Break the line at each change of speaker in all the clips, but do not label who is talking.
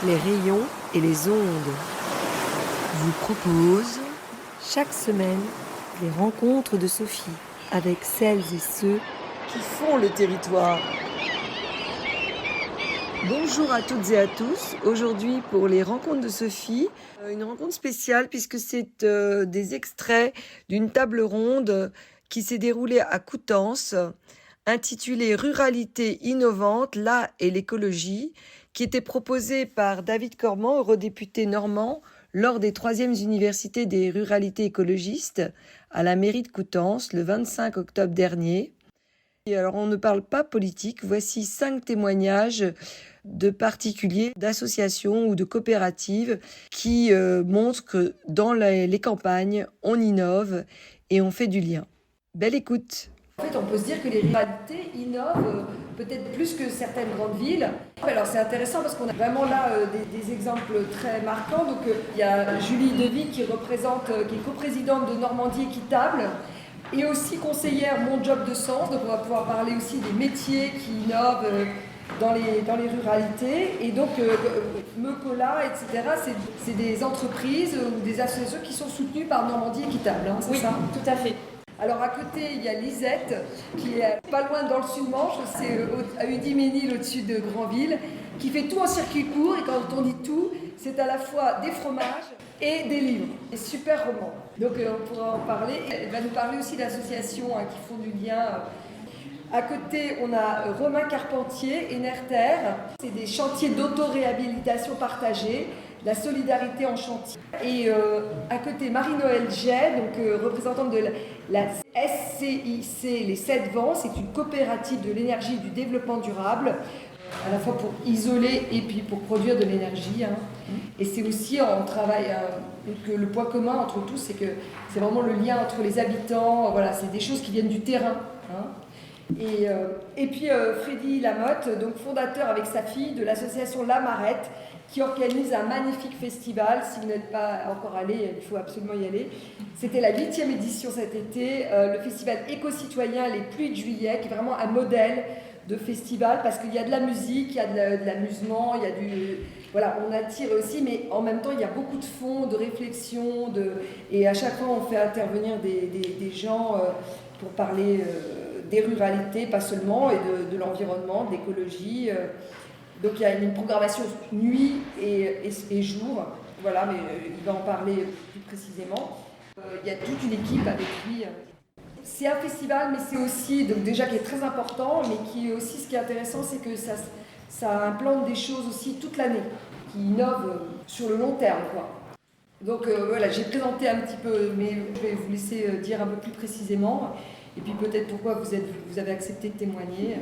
les rayons et les ondes vous proposent chaque semaine les rencontres de Sophie avec celles et ceux qui font le territoire. Bonjour à toutes et à tous. Aujourd'hui pour les rencontres de Sophie, une rencontre spéciale puisque c'est des extraits d'une table ronde qui s'est déroulée à Coutances, intitulée Ruralité innovante, là et l'écologie, qui était proposée par David Cormand, eurodéputé normand, lors des 3e universités des ruralités écologistes à la mairie de Coutances le 25 octobre dernier. Et alors on ne parle pas politique, voici 5 témoignages de particuliers, d'associations ou de coopératives qui montrent que dans les campagnes, on innove et on fait du lien. Belle écoute. En fait, on peut se dire que les ruralités innovent peut-être plus que certaines grandes villes. Alors c'est intéressant parce qu'on a vraiment là des exemples très marquants. Donc il y a Julie Devy qui est coprésidente de Normandie Équitable et aussi conseillère Mon Job de Sens. Donc on va pouvoir parler aussi des métiers qui innovent dans les ruralités. Et donc Mecola, etc., c'est des entreprises ou des associations qui sont soutenues par Normandie Équitable, hein, c'est
oui,
ça ?
Tout à fait.
Alors à côté, il y a Lisette, qui est pas loin dans le sud-Manche, c'est à Udimesnil au-dessus de Granville, qui fait tout en circuit court. Et quand on dit tout, c'est à la fois des fromages et des livres. Des super romans. Donc on pourra en parler. Elle va nous parler aussi d'associations qui font du lien. À côté, on a Romain Carpentier, Enerter. C'est des chantiers d'auto-réhabilitation partagés, la solidarité en chantier. Et à côté, Marie-Noëlle Jay, donc représentante de la SCIC, les 7 vents. C'est une coopérative de l'énergie et du développement durable, à la fois pour isoler et puis pour produire de l'énergie. Hein. Et c'est aussi, on travaille, donc, le point commun entre tous, c'est que c'est vraiment le lien entre les habitants. Voilà, c'est des choses qui viennent du terrain. Hein. Et puis Freddy Lamotte, donc fondateur avec sa fille de l'association La Marette, qui organise un magnifique festival. Si vous n'êtes pas encore allé, il faut absolument y aller. C'était la 8e édition cet été, le festival éco-citoyen Les Pluies de Juillet, qui est vraiment un modèle de festival, parce qu'il y a de la musique, il y a de l'amusement, il y a du... Voilà, on attire aussi, mais en même temps, il y a beaucoup de fond, de réflexion, et à chaque fois, on fait intervenir des gens pour parler... des ruralités, pas seulement, et de l'environnement, de l'écologie. Donc il y a une programmation nuit et jour, voilà, mais il va en parler plus précisément. Il y a toute une équipe avec lui. C'est un festival, mais c'est aussi, donc déjà qui est très important, mais qui est aussi, ce qui est intéressant, c'est que ça implante des choses aussi toute l'année, qui innovent sur le long terme, quoi. Donc voilà, j'ai présenté un petit peu, mais je vais vous laisser dire un peu plus précisément. Et puis peut-être pourquoi vous avez accepté de témoigner.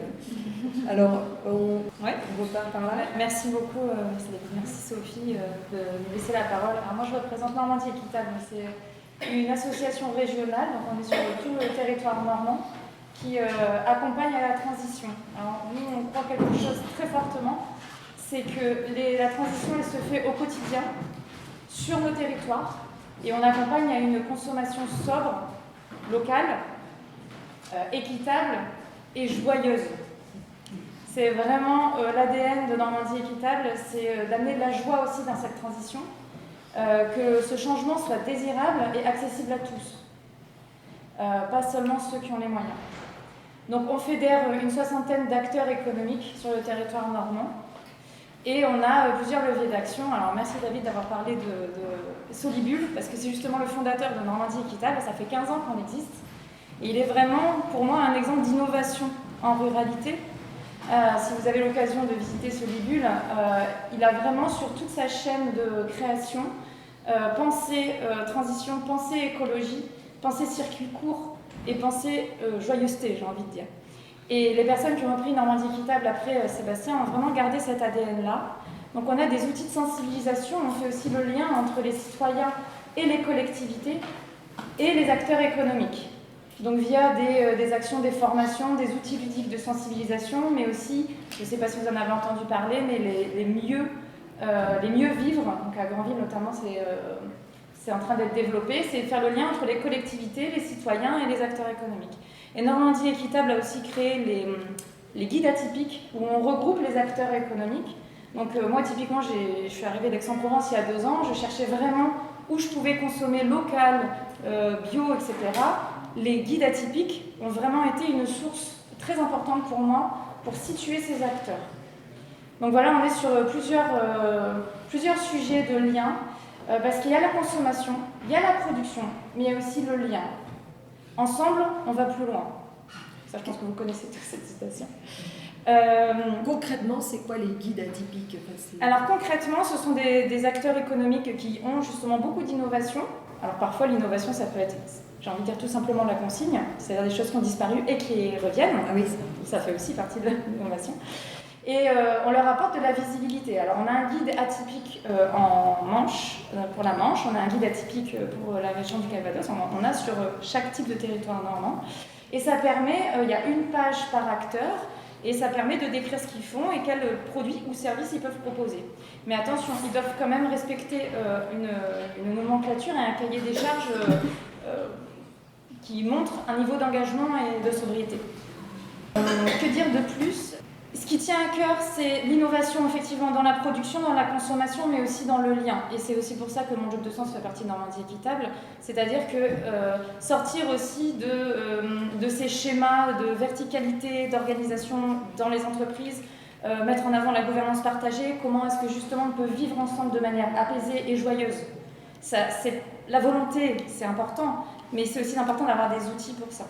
Alors, on repart par là.
Merci beaucoup, merci Sophie de nous laisser la parole. Alors moi je représente Normandie Équitable, c'est une association régionale, donc on est sur tout le territoire normand, qui accompagne à la transition. Alors nous on croit quelque chose très fortement, c'est que la transition elle se fait au quotidien, sur nos territoires, et on accompagne à une consommation sobre, locale, équitable et joyeuse. C'est vraiment l'ADN de Normandie Équitable, c'est d'amener de la joie aussi dans cette transition, que ce changement soit désirable et accessible à tous, pas seulement ceux qui ont les moyens. Donc on fédère une 60aine d'acteurs économiques sur le territoire normand et on a plusieurs leviers d'action. Alors merci David d'avoir parlé de Solibule, parce que c'est justement le fondateur de Normandie Équitable, ça fait 15 ans qu'on existe. Et il est vraiment, pour moi, un exemple d'innovation en ruralité. Si vous avez l'occasion de visiter Solibule, il a vraiment, sur toute sa chaîne de création, pensé transition, pensé écologie, pensé circuit court et pensé joyeuseté, j'ai envie de dire. Et les personnes qui ont repris Normandie Équitable après Sébastien ont vraiment gardé cet ADN-là. Donc on a des outils de sensibilisation, on fait aussi le lien entre les citoyens et les collectivités et les acteurs économiques. Donc via des actions, des formations, des outils ludiques de sensibilisation, mais aussi, je ne sais pas si vous en avez entendu parler, mais les mieux vivre, donc à Granville notamment, c'est en train d'être développé, c'est faire le lien entre les collectivités, les citoyens et les acteurs économiques. Et Normandie Équitable a aussi créé les guides atypiques, où on regroupe les acteurs économiques Donc moi, typiquement, je suis arrivée d'Aix-en-Provence il y a 2 ans, je cherchais vraiment où je pouvais consommer local, bio, etc. Les guides atypiques ont vraiment été une source très importante pour moi pour situer ces acteurs. Donc voilà, on est sur plusieurs sujets de lien, parce qu'il y a la consommation, il y a la production, mais il y a aussi le lien. Ensemble, on va plus loin. Ça, je pense que vous connaissez tous cette citation.
Concrètement, c'est quoi les guides atypiques?
Alors concrètement, ce sont des acteurs économiques qui ont justement beaucoup d'innovation. Alors parfois, l'innovation, ça peut être, j'ai envie de dire tout simplement la consigne, c'est-à-dire des choses qui ont disparu et qui reviennent.
Ah oui,
ça fait aussi partie de l'innovation. Et on leur apporte de la visibilité. Alors on a un guide atypique en Manche, pour la Manche, on a un guide atypique pour la région du Calvados, on a sur chaque type de territoire normand. Et ça permet, il y a une page par acteur, et ça permet de décrire ce qu'ils font et quels produits ou services ils peuvent proposer. Mais attention, ils doivent quand même respecter une nomenclature et un cahier des charges qui montre un niveau d'engagement et de sobriété. Que dire de plus ? Ce qui tient à cœur, c'est l'innovation effectivement dans la production, dans la consommation, mais aussi dans le lien. Et c'est aussi pour ça que mon job de sens fait partie de Normandie Équitable, c'est-à-dire que sortir aussi de ces schémas de verticalité, d'organisation dans les entreprises, mettre en avant la gouvernance partagée, comment est-ce que justement on peut vivre ensemble de manière apaisée et joyeuse. La volonté, c'est important, mais c'est aussi important d'avoir des outils pour ça.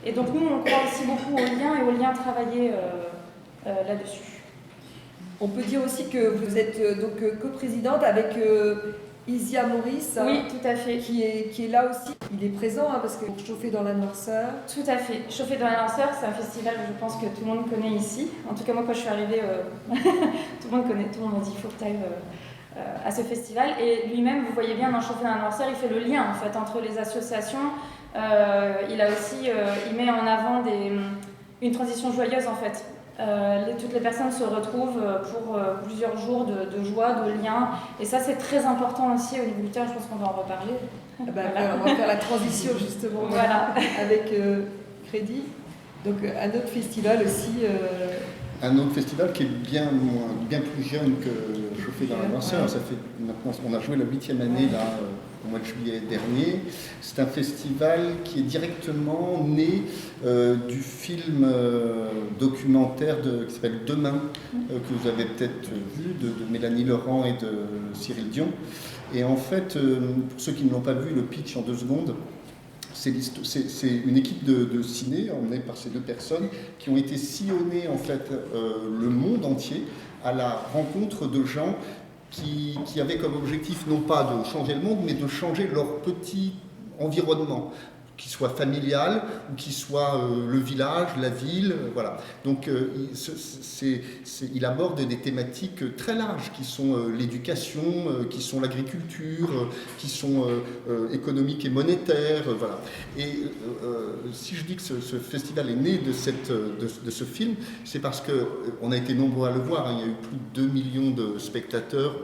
Et donc nous, on croit aussi beaucoup aux liens et aux liens travaillés là-dessus.
On peut dire aussi que vous êtes donc coprésidente avec Isia Maurice.
Oui, tout à fait.
Qui est là aussi. Il est présent parce que Chauffer dans la noirceur.
Tout à fait. Chauffer dans la noirceur, c'est un festival que je pense que tout le monde connaît ici. En tout cas, moi, quand je suis arrivée, tout le monde connaît. Tout le monde m'a dit il faut que tu ailles à ce festival. Et lui-même, vous voyez bien, dans Chauffer dans la noirceur, il fait le lien en fait entre les associations. Il a aussi, il met en avant une transition joyeuse en fait. Toutes les personnes se retrouvent pour plusieurs jours de joie, de lien. Et ça, c'est très important aussi au niveau du terrain. Je pense qu'on va en reparler.
Voilà. On va faire la transition justement
voilà.
avec Crédit. Donc un autre festival aussi.
Un autre festival qui est bien plus jeune que Chauffer dans la noirceur. Ça fait maintenant, on a joué la 8e année là, au mois de juillet dernier. C'est un festival qui est directement né du film documentaire qui s'appelle Demain, que vous avez peut-être vu, de Mélanie Laurent et de Cyril Dion. Et en fait, pour ceux qui ne l'ont pas vu, le pitch en 2 secondes, c'est une équipe de ciné emmenée par ces 2 personnes qui ont été sillonner en fait le monde entier à la rencontre de gens qui avaient comme objectif non pas de changer le monde, mais de changer leur petit environnement, qu'il soit familial ou qu'il soit le village, la ville, voilà. Donc il aborde des thématiques très larges qui sont l'éducation, qui sont l'agriculture, qui sont économiques et monétaires, voilà. Et si je dis que ce festival est né de ce film, c'est parce qu'on a été nombreux à le voir, hein. Il y a eu plus de 2 millions de spectateurs.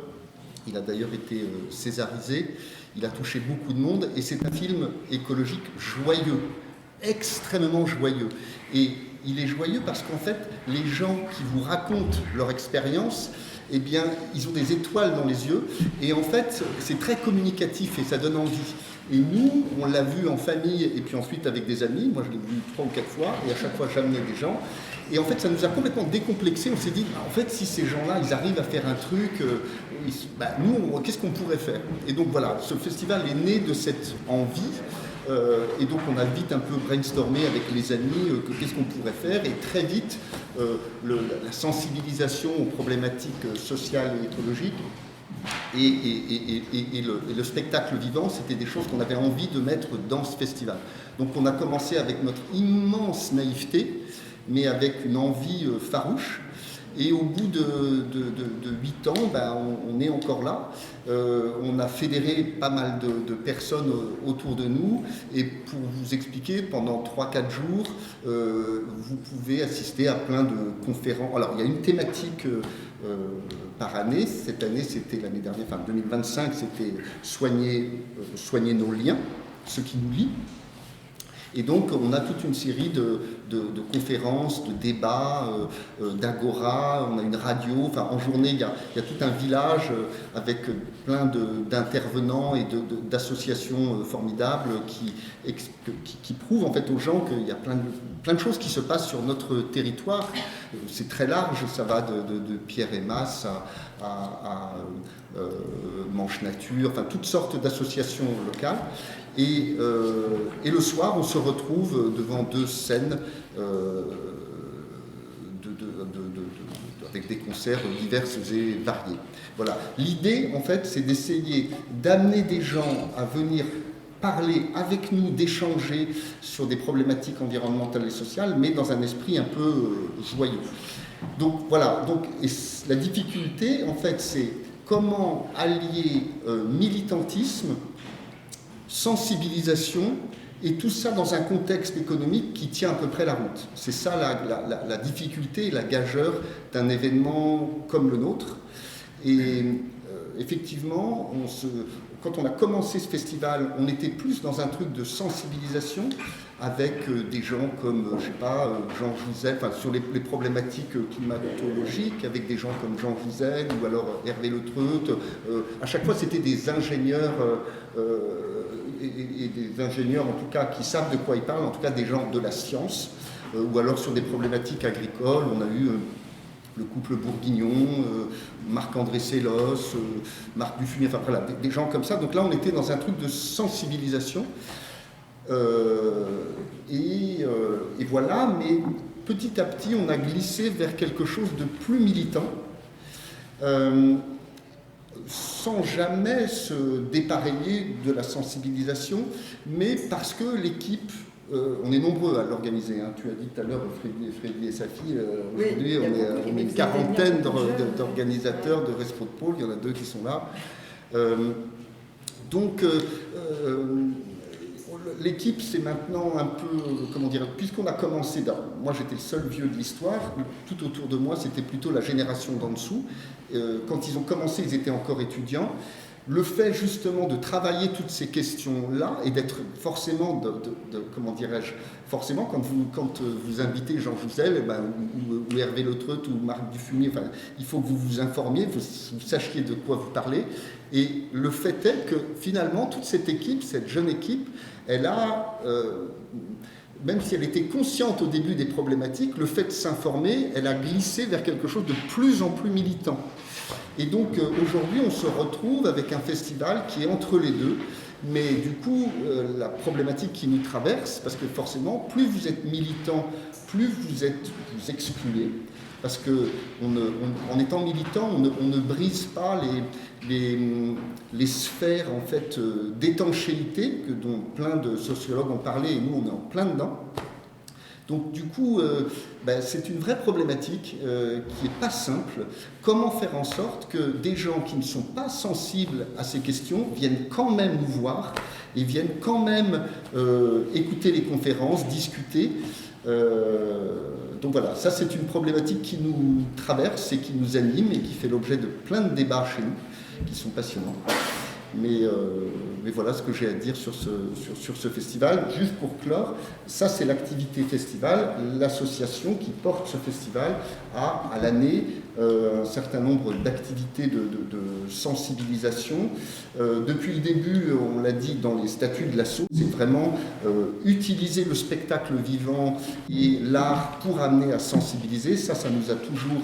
Il a d'ailleurs été césarisé. Il a touché beaucoup de monde et c'est un film écologique joyeux, extrêmement joyeux. Et il est joyeux parce qu'en fait, les gens qui vous racontent leur expérience, eh bien, ils ont des étoiles dans les yeux et en fait, c'est très communicatif et ça donne envie. Et nous, on l'a vu en famille et puis ensuite avec des amis. Moi, je l'ai vu 3 ou 4 fois et à chaque fois, j'amenais des gens. Et en fait, ça nous a complètement décomplexés. On s'est dit, en fait, si ces gens-là, ils arrivent à faire un truc, nous, qu'est-ce qu'on pourrait faire? Et donc voilà, ce festival est né de cette envie. Et donc on a vite un peu brainstormé avec les amis qu'est-ce qu'on pourrait faire. Et très vite, la sensibilisation aux problématiques sociales et écologiques et le spectacle vivant, c'était des choses qu'on avait envie de mettre dans ce festival. Donc on a commencé avec notre immense naïveté, mais avec une envie farouche. Et au bout de 8 ans, on est encore là. On a fédéré pas mal de personnes autour de nous. Et pour vous expliquer, pendant 3-4 jours, vous pouvez assister à plein de conférences. Alors, il y a une thématique par année. Cette année, c'était l'année dernière, enfin 2025, c'était soigner nos liens, ce qui nous lie. Et donc, on a toute une série de de conférences, de débats, d'agora, on a une radio, enfin en journée il y a tout un village avec plein d'intervenants et d'associations formidables qui prouvent en fait aux gens qu'il y a plein de choses qui se passent sur notre territoire. C'est très large, ça va de Pierre et Masse à Manche Nature, enfin toutes sortes d'associations locales. Et le soir, on se retrouve devant 2 scènes avec des concerts divers et variés. Voilà. L'idée, en fait, c'est d'essayer d'amener des gens à venir parler avec nous, d'échanger sur des problématiques environnementales et sociales, mais dans un esprit un peu joyeux. Donc voilà, et la difficulté, en fait, c'est comment allier militantisme, sensibilisation, et tout ça dans un contexte économique qui tient à peu près la route. C'est ça la difficulté et la gageure d'un événement comme le nôtre. Et effectivement, quand on a commencé ce festival, on était plus dans un truc de sensibilisation avec des gens comme, je sais pas, Jean Jouzel, enfin, sur les problématiques climatologiques, avec des gens comme Jean Jouzel ou alors Hervé Le Treut. À chaque fois, c'était des ingénieurs et des ingénieurs, en tout cas, qui savent de quoi ils parlent, en tout cas des gens de la science, ou alors sur des problématiques agricoles. On a eu le couple Bourguignon, Marc-André Sellos, Marc Dufumier, enfin voilà, des gens comme ça. Donc là, on était dans un truc de sensibilisation. Et voilà, mais petit à petit, on a glissé vers quelque chose de plus militant, sans jamais se dépareiller de la sensibilisation, mais parce que l'équipe, on est nombreux à l'organiser. Hein. Tu as dit tout à l'heure, Freddy et sa fille, aujourd'hui on est une quarantaine d'organisateurs, de responsables de pôle, il y en a 2 qui sont là. Donc, l'équipe, c'est maintenant un peu, comment dire, puisqu'on a commencé, moi j'étais le seul vieux de l'histoire, tout autour de moi c'était plutôt la génération d'en dessous. Quand ils ont commencé, ils étaient encore étudiants. Le fait justement de travailler toutes ces questions-là et d'être forcément, comment dirais-je, forcément quand vous invitez Jean Jouzel ou Hervé Le Treut ou Marc Dufumier, enfin, il faut que vous vous informiez, vous sachiez de quoi vous parlez. Et le fait est que finalement toute cette équipe, cette jeune équipe, elle a, même si elle était consciente au début des problématiques, le fait de s'informer, elle a glissé vers quelque chose de plus en plus militant. Et donc aujourd'hui, on se retrouve avec un festival qui est entre les deux. Mais du coup, la problématique qui nous traverse, parce que forcément, plus vous êtes militant, plus vous excluez. Parce qu'en étant militant, on ne brise pas les sphères en fait, d'étanchéité dont plein de sociologues ont parlé, et nous on est en plein dedans. Donc du coup, c'est une vraie problématique qui n'est pas simple. Comment faire en sorte que des gens qui ne sont pas sensibles à ces questions viennent quand même nous voir et viennent quand même écouter les conférences, discuter. Donc voilà, ça c'est une problématique qui nous traverse et qui nous anime et qui fait l'objet de plein de débats chez nous, qui sont passionnants. Mais voilà ce que j'ai à dire sur ce festival. Juste pour clore, ça c'est l'activité festival. L'association qui porte ce festival a à l'année un certain nombre d'activités de sensibilisation. Depuis le début, on l'a dit dans les statuts de l'asso, c'est vraiment utiliser le spectacle vivant et l'art pour amener à sensibiliser. Ça nous a toujours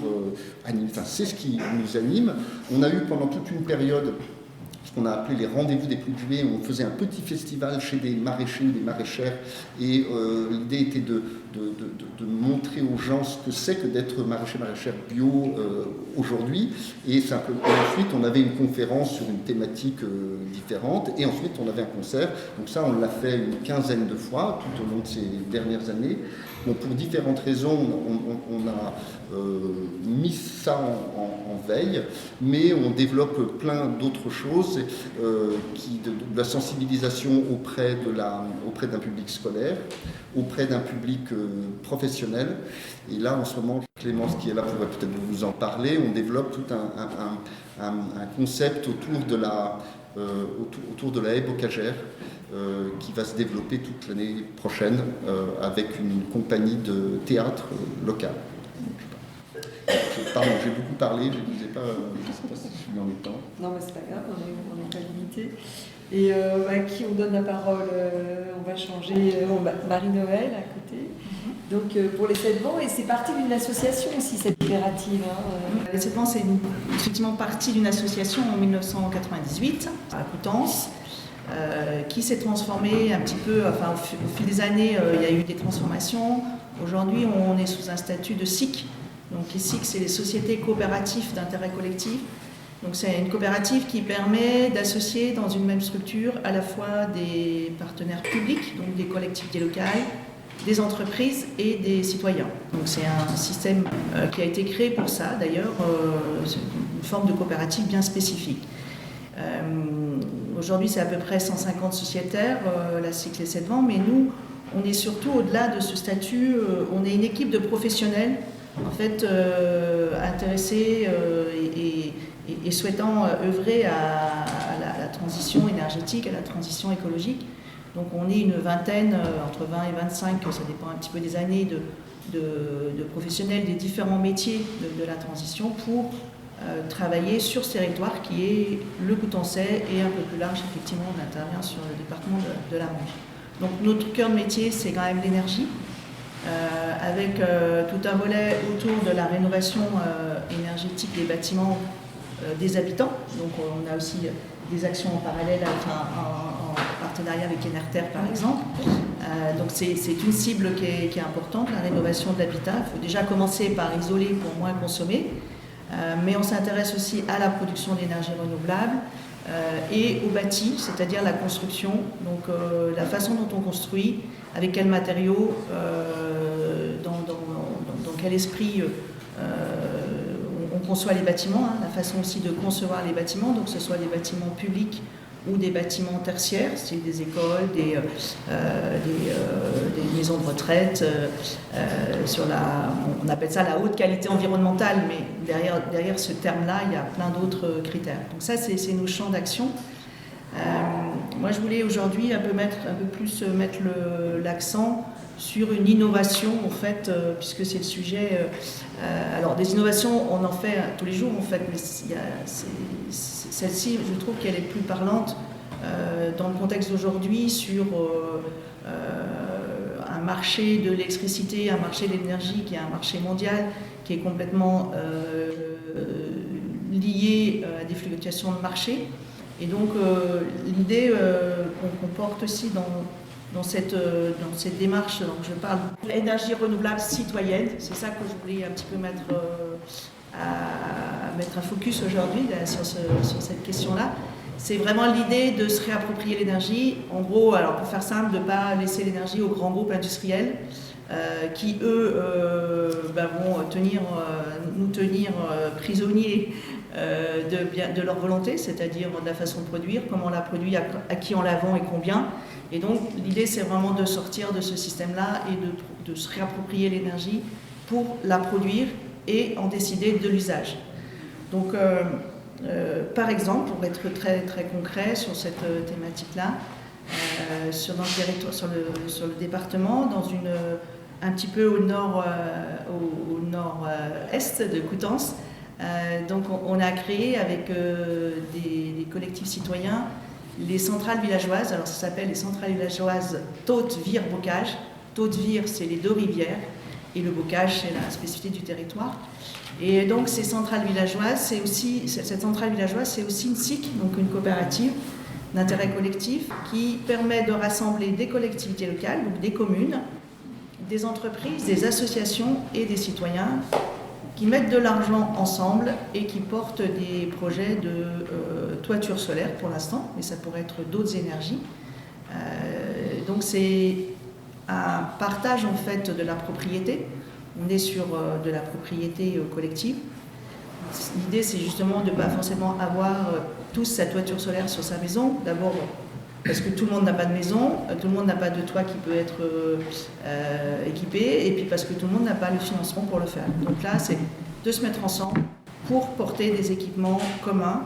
animé. Enfin, c'est ce qui nous anime. On a eu pendant toute une période qu'on a appelé les rendez-vous des Pluies, où on faisait un petit festival chez des maraîchers ou des maraîchères, et l'idée était de montrer aux gens ce que c'est que d'être maraîchère bio aujourd'hui, et ensuite on avait une conférence sur une thématique différente, et ensuite on avait un concert. Donc ça on l'a fait une quinzaine de fois tout au long de ces dernières années. Bon, pour différentes raisons, on a mis ça en veille, mais on développe plein d'autres choses, de la sensibilisation auprès d'un public scolaire, auprès d'un public professionnel. Et là, en ce moment, Clémence, qui est là, pourrait peut-être vous en parler, on développe tout un concept autour de la haie bocagère, qui va se développer toute l'année prochaine avec une compagnie de théâtre locale. J'ai beaucoup parlé, je ne sais pas si je suis dans le temps.
Non, mais c'est pas grave, on n'est pas limité. Et à qui on donne la parole on va changer, Marie-Noël à côté. Donc pour les 7 vents, et c'est parti d'une association aussi, cette coopérative.
Les 7 vents, c'est effectivement partie d'une association en 1998 à Coutances, qui s'est transformée un petit peu, enfin au fil des années, il y a eu des transformations. Aujourd'hui, on est sous un statut de SIC. Donc les SIC, c'est les sociétés coopératives d'intérêt collectif. Donc c'est une coopérative qui permet d'associer dans une même structure à la fois des partenaires publics, donc des collectivités locales, des entreprises et des citoyens. Donc c'est un système qui a été créé pour ça, d'ailleurs, c'est une forme de coopérative bien spécifique. Aujourd'hui, c'est à peu près 150 sociétaires, la SIC Les 7 Vents, mais nous, on est surtout au-delà de ce statut, on est une équipe de professionnels, en fait, intéressés et souhaitant œuvrer à la transition énergétique, à la transition écologique. Donc on est une vingtaine, entre 20 et 25, ça dépend un petit peu des années, de professionnels des différents métiers de la transition pour travailler sur ce territoire qui est le Coutançais et un peu plus large, effectivement, on intervient sur le département de la Manche. Donc notre cœur de métier, c'est quand même l'énergie, avec tout un volet autour de la rénovation énergétique des bâtiments des habitants. Donc on a aussi des actions en parallèle, enfin, en partenariat avec Enerter par exemple. Donc c'est une cible qui est importante, la rénovation de l'habitat. Il faut déjà commencer par isoler pour moins consommer, mais on s'intéresse aussi à la production d'énergie renouvelable et au bâti, c'est-à-dire la construction, donc la façon dont on construit, avec quels matériaux, dans quel esprit on conçoit les bâtiments, hein, la façon aussi de concevoir les bâtiments, donc que ce soit des bâtiments publics ou des bâtiments tertiaires, c'est des écoles, des maisons de retraite, on appelle ça la haute qualité environnementale, mais derrière ce terme-là, il y a plein d'autres critères. Donc ça, c'est nos champs d'action. Moi, je voulais aujourd'hui un peu plus mettre l'accent sur une innovation, en fait, puisque c'est le sujet. Alors, des innovations, on en fait tous les jours, en fait, mais celle-ci, je trouve qu'elle est plus parlante dans le contexte d'aujourd'hui sur un marché de l'électricité, un marché de l'énergie qui est un marché mondial, qui est complètement lié à des fluctuations de marché. Et donc, l'idée qu'on porte aussi dans cette démarche dont je parle, l'énergie renouvelable citoyenne, c'est ça que je voulais un petit peu mettre un focus aujourd'hui sur cette question-là. C'est vraiment l'idée de se réapproprier l'énergie. En gros, alors pour faire simple, de ne pas laisser l'énergie aux grands groupes industriels qui, eux, vont nous tenir prisonniers de leur volonté, c'est-à-dire de la façon de produire, comment on la produit, à qui on la vend et combien. Et donc l'idée, c'est vraiment de sortir de ce système-là et de se réapproprier l'énergie pour la produire et en décider de l'usage. Donc, par exemple, pour être très, très concret sur cette thématique-là, sur le département, un petit peu au nord-est de Coutances, donc on a créé avec des collectifs citoyens les centrales villageoises. Alors ça s'appelle les centrales villageoises Thaute-Vire-Bocage. Thaute-Vire, c'est les 2 rivières, et le bocage, c'est la spécificité du territoire. Et donc ces centrales villageoises, cette centrale villageoise, c'est aussi une SIC, donc une coopérative d'intérêt collectif, qui permet de rassembler des collectivités locales, donc des communes, des entreprises, des associations et des citoyens qui mettent de l'argent ensemble et qui portent des projets de toiture solaire pour l'instant, mais ça pourrait être d'autres énergies. Donc c'est un partage en fait de la propriété. On est sur de la propriété collective. L'idée, c'est justement de ne pas forcément avoir tous sa toiture solaire sur sa maison. D'abord, parce que tout le monde n'a pas de maison, tout le monde n'a pas de toit qui peut être équipé, et puis parce que tout le monde n'a pas le financement pour le faire. Donc là, c'est de se mettre ensemble pour porter des équipements communs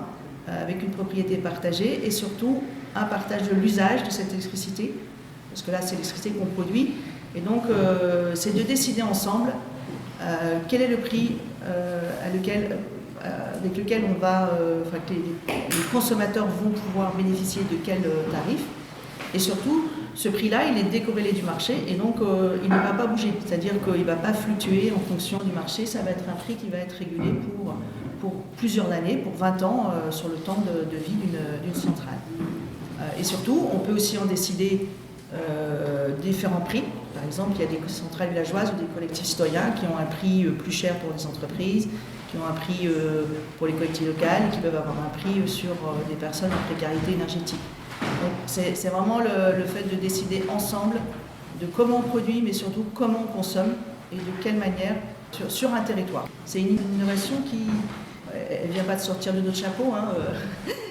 avec une propriété partagée et surtout un partage de l'usage de cette électricité, parce que là c'est l'électricité qu'on produit, et donc c'est de décider ensemble quel est le prix avec lequel on va, que les consommateurs vont pouvoir bénéficier de quel tarif, et surtout ce prix-là il est décorrélé du marché et donc il ne va pas bouger, c'est-à-dire qu'il ne va pas fluctuer en fonction du marché, ça va être un prix qui va être régulé pour plusieurs années, pour 20 ans sur le temps de vie d'une centrale. Et surtout, on peut aussi en décider différents prix. Par exemple, il y a des centrales villageoises ou des collectifs citoyens qui ont un prix plus cher pour les entreprises, qui ont un prix pour les collectivités locales et qui peuvent avoir un prix sur des personnes en précarité énergétique. Donc c'est vraiment le fait de décider ensemble de comment on produit, mais surtout comment on consomme et de quelle manière sur un territoire. C'est une innovation qui ne vient pas de sortir de notre chapeau, hein,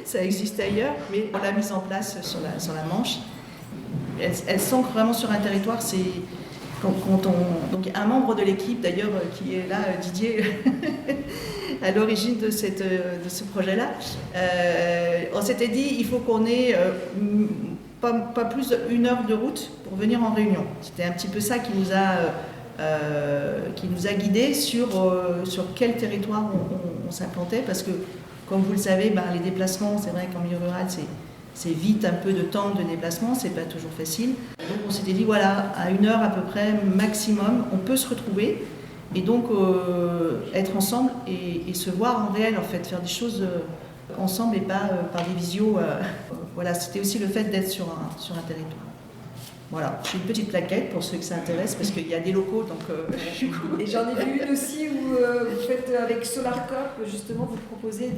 ça existe ailleurs, mais on l'a mise en place sur la Manche. Elle s'ancre vraiment sur un territoire. C'est donc un membre de l'équipe d'ailleurs qui est là, Didier, à l'origine de ce projet-là. On s'était dit il faut qu'on ait pas plus d'1 heure de route pour venir en réunion. C'était un petit peu ça qui nous a guidés sur quel territoire on s'implantait, parce que comme vous le savez, les déplacements, c'est vrai qu'en milieu rural c'est vite un peu de temps de déplacement, c'est pas toujours facile. Donc on s'était dit voilà, à 1 heure à peu près maximum, on peut se retrouver et donc être ensemble et se voir en réel, en fait, faire des choses ensemble et pas par des visios. Voilà, c'était aussi le fait d'être sur un territoire. Voilà, j'ai une petite plaquette pour ceux que ça intéresse, parce qu'il y a des locaux, donc
Et j'en ai vu une aussi où vous faites avec SolarCop, justement, vous proposez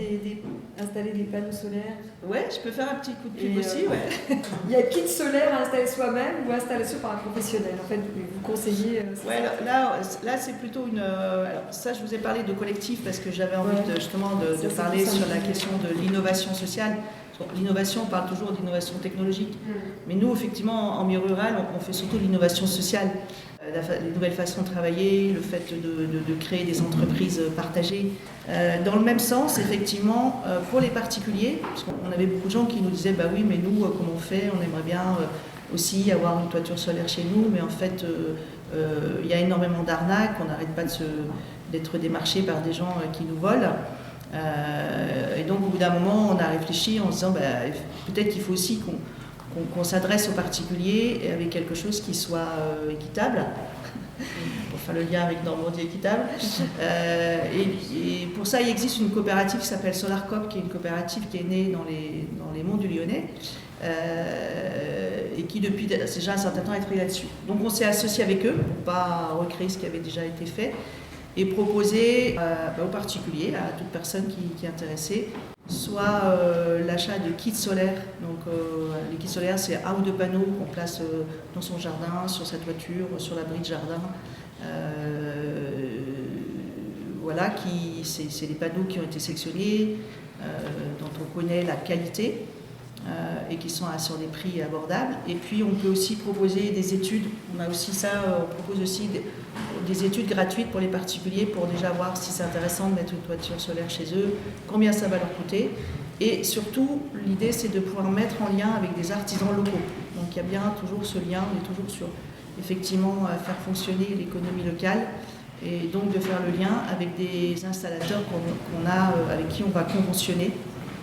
d'installer des panneaux solaires.
Ouais, je peux faire un petit coup de pub aussi, ouais.
Il y a kit solaire à installer soi-même ou installation par un professionnel. En fait, vous conseillez.
Ouais, là c'est plutôt une. Alors ça, je vous ai parlé de collectif parce que j'avais envie justement de parler sur la question de l'innovation sociale. L'innovation, on parle toujours d'innovation technologique, mais nous, effectivement, en milieu rural, on fait surtout l'innovation sociale. Les nouvelles façons de travailler, le fait de créer des entreprises partagées. Dans le même sens, effectivement, pour les particuliers, parce qu'on avait beaucoup de gens qui nous disaient bah oui, mais nous, comment on fait? On aimerait bien aussi avoir une toiture solaire chez nous, mais en fait, il y a énormément d'arnaques, on n'arrête pas d'être démarchés par des gens qui nous volent. Et donc au bout d'un moment on a réfléchi en se disant peut-être qu'il faut aussi qu'on s'adresse aux particuliers avec quelque chose qui soit équitable, pour faire le lien avec Normandie équitable. Et pour ça il existe une coopérative qui s'appelle SolarCop, qui est une coopérative qui est née dans les monts du Lyonnais et qui depuis déjà un certain temps est travaillée là-dessus. Donc on s'est associé avec eux pour ne pas recréer ce qui avait déjà été fait et proposer aux particuliers, à toute personne qui est intéressée, soit l'achat de kits solaires. Donc les kits solaires, c'est 1 ou 2 panneaux qu'on place dans son jardin, sur sa toiture, sur l'abri de jardin. Voilà, c'est des panneaux qui ont été sélectionnés, dont on connaît la qualité et qui sont sur des prix abordables. Et puis on peut aussi proposer des études. On a aussi ça, on propose aussi des études gratuites pour les particuliers pour déjà voir si c'est intéressant de mettre une toiture solaire chez eux, combien ça va leur coûter. Et surtout, l'idée c'est de pouvoir mettre en lien avec des artisans locaux. Donc il y a bien toujours ce lien, on est toujours sur effectivement faire fonctionner l'économie locale et donc de faire le lien avec des installateurs qu'on a, avec qui on va conventionner,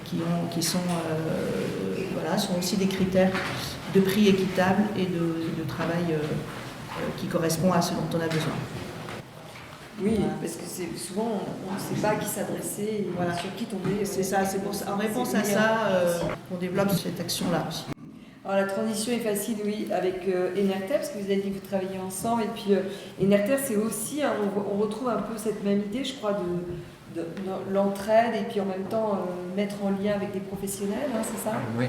qui sont aussi des critères de prix équitable et de travail qui correspond à ce dont on a besoin.
Oui, parce que souvent on ne sait pas à qui s'adresser et sur qui tomber.
C'est ça, c'est pour ça. En réponse à ça, on développe cette action-là aussi.
Alors la transition est facile, oui, avec Enerter, parce que vous avez dit que vous travaillez ensemble. Et puis Enerter, c'est aussi, on retrouve un peu cette même idée, je crois, de l'entraide et puis en même temps mettre en lien avec des professionnels, hein, c'est ça?
Oui,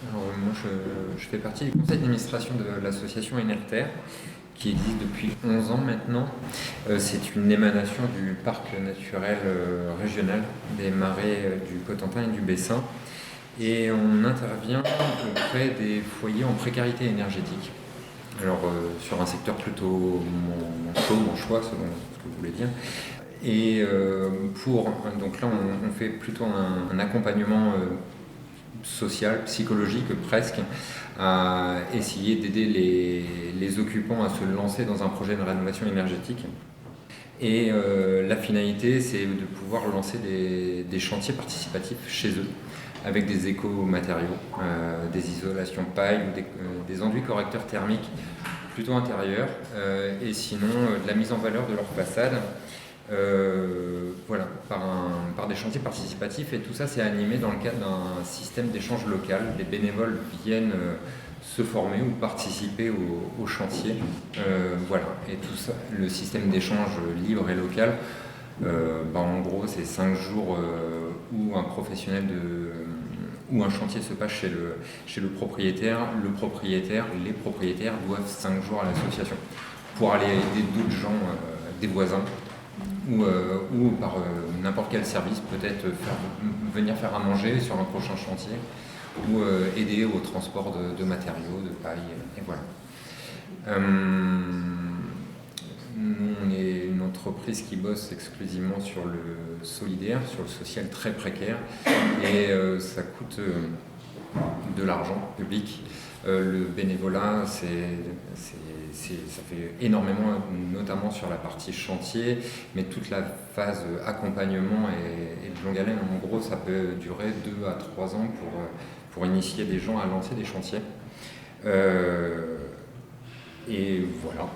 alors moi je fais partie du conseil d'administration de l'association Enerter, qui existe depuis 11 ans maintenant. C'est une émanation du parc naturel régional des marais du Cotentin et du Bessin. Et on intervient auprès des foyers en précarité énergétique. Alors sur un secteur plutôt chaud, mon choix, selon ce que vous voulez dire. Et donc là, on fait plutôt un accompagnement social, psychologique presque, à essayer d'aider les occupants à se lancer dans un projet de rénovation énergétique. Et la finalité, c'est de pouvoir lancer des chantiers participatifs chez eux, avec des éco-matériaux, des isolations paille ou des enduits correcteurs thermiques plutôt intérieurs, et sinon de la mise en valeur de leur façade, voilà, par des chantiers participatifs. Et tout ça, c'est animé dans le cadre d'un système d'échange local. Les bénévoles viennent se former ou participer au chantier. Voilà. Et tout ça, le système d'échange libre et local, en gros, c'est 5 jours où un professionnel où un chantier se passe chez le propriétaire. Les propriétaires doivent 5 jours à l'association pour aller aider d'autres gens, des voisins, ou par n'importe quel service, peut-être venir faire à manger sur un prochain chantier, ou aider au transport de matériaux, de paille, et voilà. Nous, on est une entreprise qui bosse exclusivement sur le solidaire, sur le social très précaire, et ça coûte de l'argent public. Le bénévolat, ça fait énormément, notamment sur la partie chantier, mais toute la phase accompagnement et de longue haleine, en gros, ça peut durer 2 à 3 ans pour initier des gens à lancer des chantiers. Et voilà.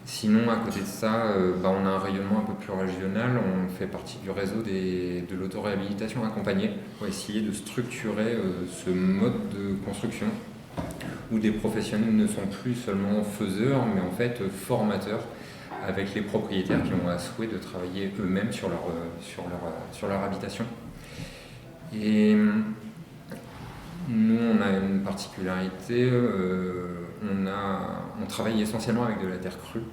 Sinon, à côté de ça, on a un rayonnement un peu plus régional. On fait partie du réseau de l'autoréhabilitation accompagnée pour essayer de structurer ce mode de construction où des professionnels ne sont plus seulement faiseurs, mais en fait formateurs avec les propriétaires qui ont à souhait de travailler eux-mêmes sur leur habitation. Et nous, on a une particularité, on travaille essentiellement avec de la terre crue.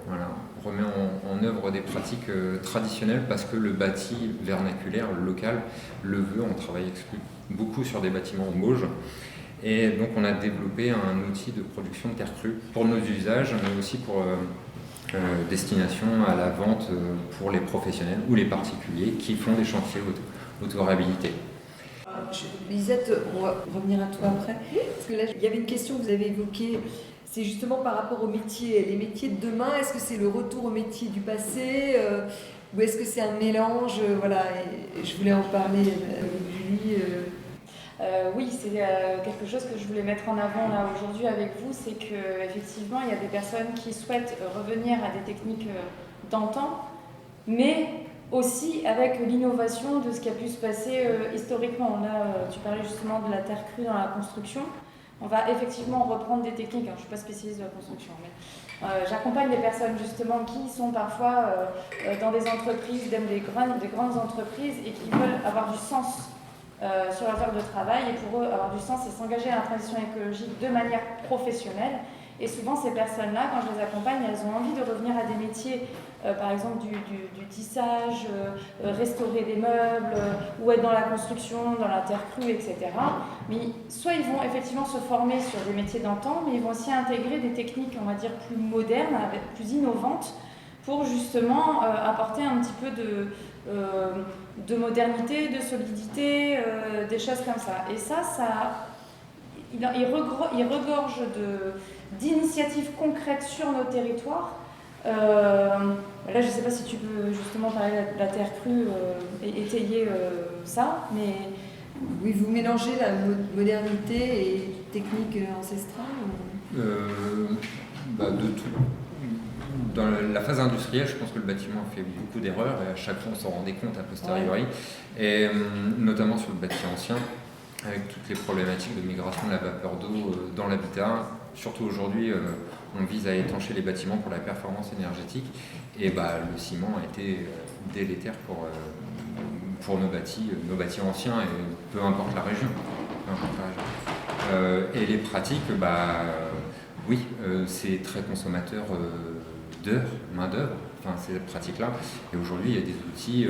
Voilà. On remet en œuvre des pratiques traditionnelles parce que le bâti vernaculaire, local, le veut. On travaille beaucoup sur des bâtiments en Bauge. Et donc on a développé un outil de production de terre crue pour nos usages, mais aussi pour destination à la vente pour les professionnels ou les particuliers qui font des chantiers auto-réhabilités.
Lisette, on va revenir à toi après. Parce que là, il y avait une question que vous avez évoquée, c'est justement par rapport aux métiers. Les métiers de demain, est-ce que c'est le retour aux métiers du passé ou est-ce que c'est un mélange voilà, et je voulais en parler avec Julie.
Oui, c'est quelque chose que je voulais mettre en avant là aujourd'hui avec vous, c'est qu'effectivement, il y a des personnes qui souhaitent revenir à des techniques d'antan, mais aussi avec l'innovation de ce qui a pu se passer historiquement. Là, tu parlais justement de la terre crue dans la construction. On va effectivement reprendre des techniques, alors, je ne suis pas spécialiste de la construction, mais j'accompagne des personnes justement qui sont parfois dans des entreprises, même des grandes entreprises, et qui veulent avoir du sens sur leur heure de travail, et pour eux, avoir du sens, c'est s'engager à la transition écologique de manière professionnelle. Et souvent, ces personnes-là, quand je les accompagne, elles ont envie de revenir à des métiers, par exemple du tissage, restaurer des meubles, ou être dans la construction, dans la terre crue, etc. Mais soit ils vont effectivement se former sur des métiers d'antan, mais ils vont aussi intégrer des techniques, on va dire, plus modernes, plus innovantes, pour justement apporter un petit peu de modernité, de solidité, des choses comme ça. Et ça il regorge d'initiatives concrètes sur nos territoires. Là, je ne sais pas si tu peux justement parler de la terre crue et étayer ça, mais...
Oui, vous mélangez la modernité et technique ancestrale
De tout. Dans la phase industrielle, je pense que le bâtiment a fait beaucoup d'erreurs et à chaque fois on s'en rendait compte a posteriori, et notamment sur le bâti ancien, avec toutes les problématiques de migration de la vapeur d'eau dans l'habitat. Surtout aujourd'hui, on vise à étancher les bâtiments pour la performance énergétique, et le ciment a été délétère pour nos bâtis anciens, et peu importe la région. Et les pratiques, oui, c'est très consommateur main-d'œuvre, ces pratiques-là. Et aujourd'hui, il y a des outils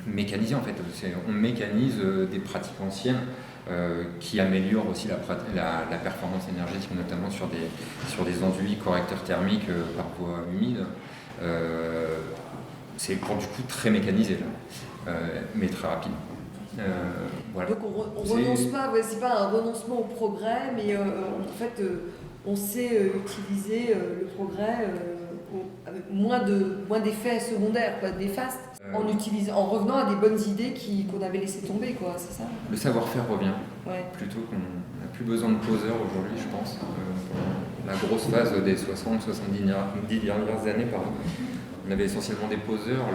mécanisés, en fait. On mécanise des pratiques anciennes qui améliorent aussi la performance énergétique, notamment sur des enduits correcteurs thermiques par voie humide. C'est pour du coup très mécanisé, là, mais très rapide. Voilà.
Donc on renonce pas, ouais, c'est pas un renoncement au progrès, mais en fait on sait utiliser le progrès avec moins d'effets secondaires, quoi, néfastes, en revenant à des bonnes idées qu'on avait laissé tomber, quoi, c'est ça?
Le savoir-faire revient,
Ouais.
plutôt qu'on n'a plus besoin de poseurs aujourd'hui, je pense. La grosse phase des 60-70 dernières années, pardon, on avait essentiellement des poseurs,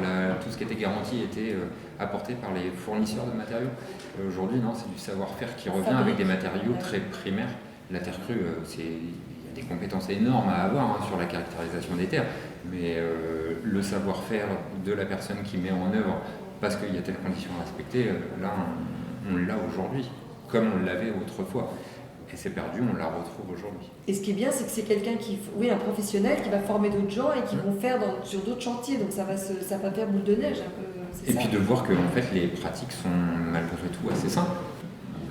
tout ce qui était garanti était apporté par les fournisseurs de matériaux. Aujourd'hui, non, c'est du savoir-faire qui revient avec des matériaux très primaires. La terre crue, il y a des compétences énormes à avoir sur la caractérisation des terres, mais le savoir-faire de la personne qui met en œuvre parce qu'il y a telles conditions à respecter, là, on l'a aujourd'hui, comme on l'avait autrefois. Et c'est perdu, on la retrouve aujourd'hui.
Et ce qui est bien, c'est que c'est quelqu'un un professionnel qui va former d'autres gens et qui vont faire sur d'autres chantiers. Donc ça va faire boule de neige un peu.
Et puis de voir que en fait, les pratiques sont malgré tout assez simples.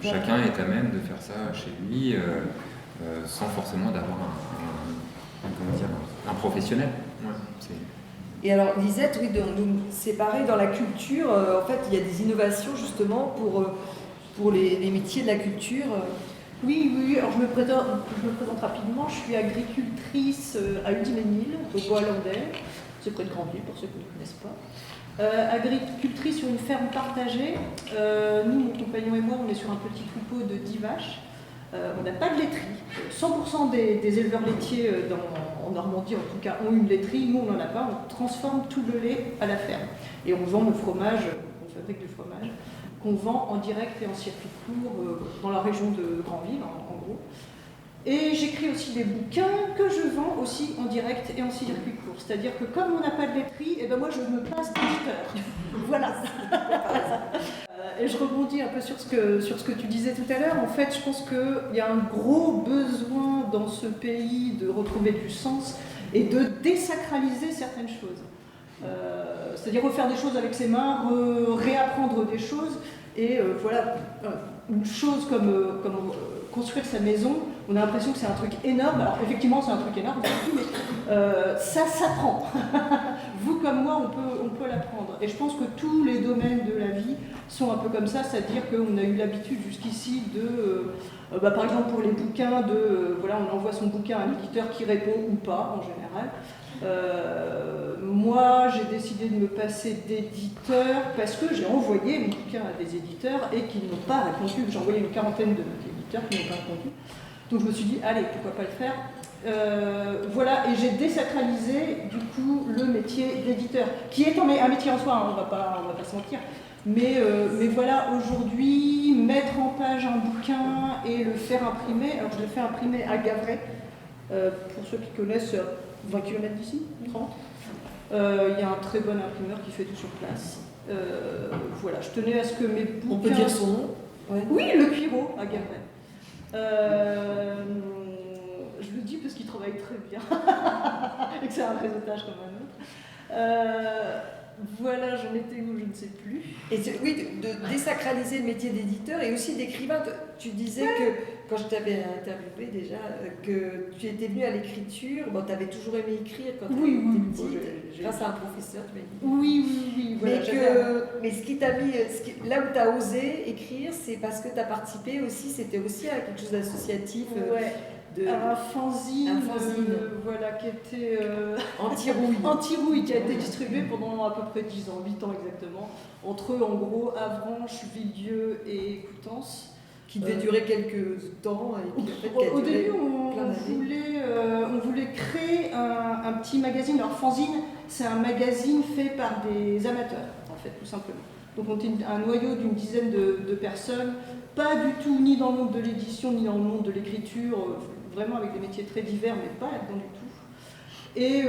Chacun est à même de faire ça chez lui sans forcément d'avoir un professionnel. Ouais,
et alors Lisette, oui, c'est pareil dans la culture. En fait, il y a des innovations justement pour les métiers de la culture.
Oui. Alors je me présente rapidement. Je suis agricultrice à Udimesnil, au Bois Landais. C'est près de Grandville, pour ceux qui ne connaissent pas. Agricultrice sur une ferme partagée. Nous, mon compagnon et moi, on est sur un petit troupeau de 10 vaches. On n'a pas de laiterie. 100% des éleveurs laitiers en Normandie, en tout cas, ont une laiterie. Nous, on n'en a pas. On transforme tout le lait à la ferme. Et on vend le fromage, on fabrique du fromage, qu'on vend en direct et en circuit court dans la région de Grandville, en gros. Et j'écris aussi des bouquins que je vends aussi en direct et en circuit court. C'est-à-dire que comme on n'a pas de laiterie, et ben moi je me passe d'éditeur. Voilà. Et je rebondis un peu sur ce que tu disais tout à l'heure. En fait, je pense qu'il y a un gros besoin dans ce pays de retrouver du sens et de désacraliser certaines choses. C'est-à-dire refaire des choses avec ses mains, réapprendre des choses. Et voilà, une chose comme construire sa maison, on a l'impression que c'est un truc énorme. Alors effectivement, c'est un truc énorme, mais ça s'apprend. Vous comme moi, on peut l'apprendre. Et je pense que tous les domaines de la vie sont un peu comme ça, c'est-à-dire qu'on a eu l'habitude jusqu'ici par exemple pour les bouquins, on envoie son bouquin à un éditeur qui répond ou pas en général. Moi, j'ai décidé de me passer d'éditeur parce que j'ai envoyé mon bouquin à des éditeurs et qu'ils n'ont pas répondu. J'ai envoyé une quarantaine d'éditeurs qui n'ont pas répondu. Donc je me suis dit, allez, pourquoi pas le faire. Et j'ai désacralisé du coup le métier d'éditeur, qui est un métier en soi, on va pas se mentir. Mais voilà, aujourd'hui, mettre en page un bouquin et le faire imprimer, alors je le fais imprimer à Gavray, pour ceux qui connaissent, 20 km d'ici, 30. Il y a un très bon imprimeur qui fait tout sur place. Je tenais à ce que mes bouquins...
On peut dire son nom?
Ouais. Oui, le Pierrot à Gavray. Je le dis parce qu'il travaille très bien et que c'est un réseautage comme un autre. J'en étais où, je ne sais plus.
Et de désacraliser le métier d'éditeur et aussi d'écrivain. Tu disais que, quand je t'avais interviewé déjà, que tu étais venue à l'écriture, tu avais toujours aimé écrire quand tu étais petite, grâce à un professeur, tu m'as dit.
Oui.
Mais ce qui t'a mis, là où tu as osé écrire, c'est parce que tu as participé aussi, c'était aussi à quelque chose d'associatif.
Un fanzine. Qui était anti-rouille, qui a été distribué pendant à peu près 10 ans, 8 ans exactement, entre en gros Avranches, Villedieu et Coutances.
Qui devait durer quelques temps. Et puis, en fait,
au début, on voulait créer un petit magazine. Alors fanzine, c'est un magazine fait par des amateurs, en fait, tout simplement. Donc on était un noyau d'une dizaine de personnes, pas du tout ni dans le monde de l'édition, ni dans le monde de l'écriture, vraiment avec des métiers très divers, mais pas là-dedans du tout. Et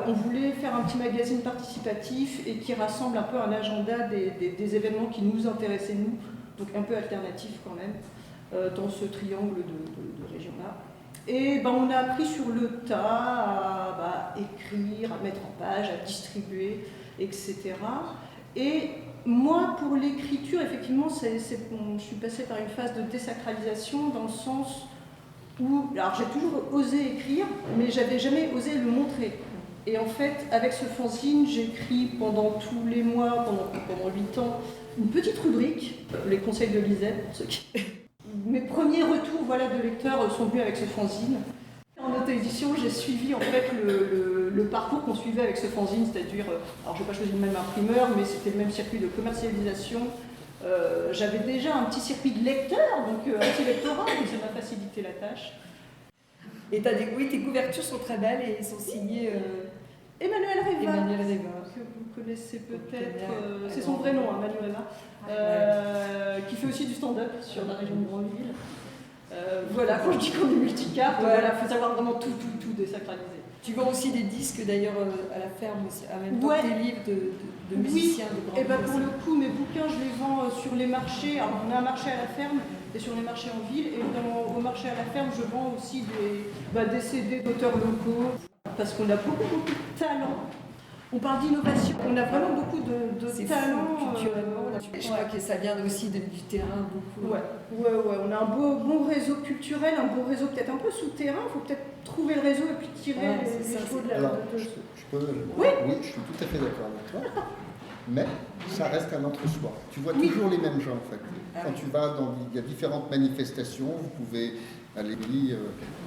on voulait faire un petit magazine participatif et qui rassemble un peu un agenda des événements qui nous intéressaient, nous, donc un peu alternatif quand même, dans ce triangle de régions-là. Et on a appris sur le tas à écrire, à mettre en page, à distribuer, etc. Et moi, pour l'écriture, effectivement, je suis passée par une phase de désacralisation dans le sens où, alors j'ai toujours osé écrire, mais j'avais jamais osé le montrer. Et en fait, avec ce fanzine, j'écris pendant tous les mois, pendant 8 ans, une petite rubrique, les conseils de Lisette, pour ceux qui... Mes premiers retours de lecteurs sont venus avec ce fanzine. En auto-édition, j'ai suivi en fait le parcours qu'on suivait avec ce fanzine, c'est-à-dire, alors je n'ai pas choisi le même imprimeur, mais c'était le même circuit de commercialisation. J'avais déjà un petit circuit de lecteur, donc un petit lectorat, donc ça m'a facilité la tâche.
Et oui, tes couvertures sont très belles et sont signées
Emmanuel Reva,
Emmanuel Reva.
que vous connaissez peut-être, c'est son vrai nom, Emmanuel Reva, qui fait aussi du stand-up sur la région de Grandville. Voilà, quand je dis qu'on est multicarte, il faut savoir vraiment tout désacraliser.
Tu vends aussi des disques d'ailleurs à la ferme, en même temps que tes livres de musiciens de
et
Grandville.
pour le coup, mes bouquins, je les vends sur les marchés. Alors, on a un marché à la ferme et sur les marchés en ville. Et au marché à la ferme, je vends aussi des CD d'auteurs locaux. Parce qu'on a beaucoup de talent. On parle d'innovation, on a vraiment beaucoup de talent.
Culturellement, je crois que ça vient aussi du terrain beaucoup.
Ouais, on a un bon réseau culturel, un bon réseau peut-être un peu souterrain. Il faut peut-être trouver le réseau et puis tirer les chevaux de la...
Alors, oui, je suis tout à fait d'accord avec toi. Mais ça reste un entre-soi. Tu vois toujours les mêmes gens en fait. Quand tu vas il y a différentes manifestations, vous pouvez aller